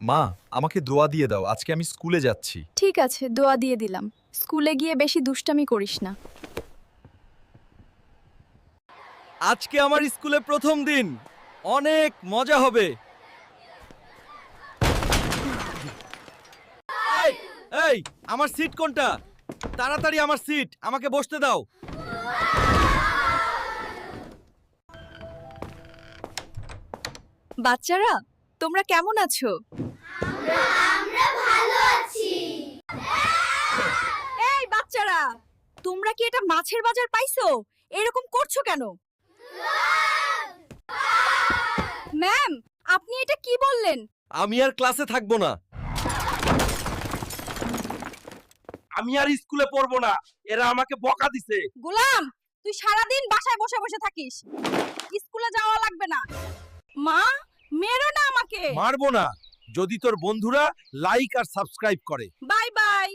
মা, আমাকে দোয়া দিয়ে দাও, আজকে আমি স্কুলে যাচ্ছি। ঠিক আছে, দোয়া দিয়ে দিলাম। স্কুলে গিয়ে বেশি দুষ্টামি করিস না। আজকে আমার স্কুলে প্রথম দিন, অনেক মজা হবে। এই, এই, আমার সিট কোনটা? তাড়াতাড়ি আমার সিট, আমাকে বসতে দাও। বাচ্চারা, তোমরা কেমন আছো? এই বাচ্চারা, তোমরা কি এটা মাছের বাজার পাইছো? এরকম করছো কেন? ম্যাম, আপনি এটা কি বললেন? আমি আর ক্লাসে থাকবো না। আমি আর স্কুলে পড়বো না, এরা আমাকে বকা দিছে। গোলাম, তুই সারাদিন বাসায় বসে বসে থাকিস, স্কুলে যাওয়া লাগবে না। মা, মেরো না আমাকে। মারবো না যদি তোর বন্ধুরা লাইক আর সাবস্ক্রাইব করে। Bye bye.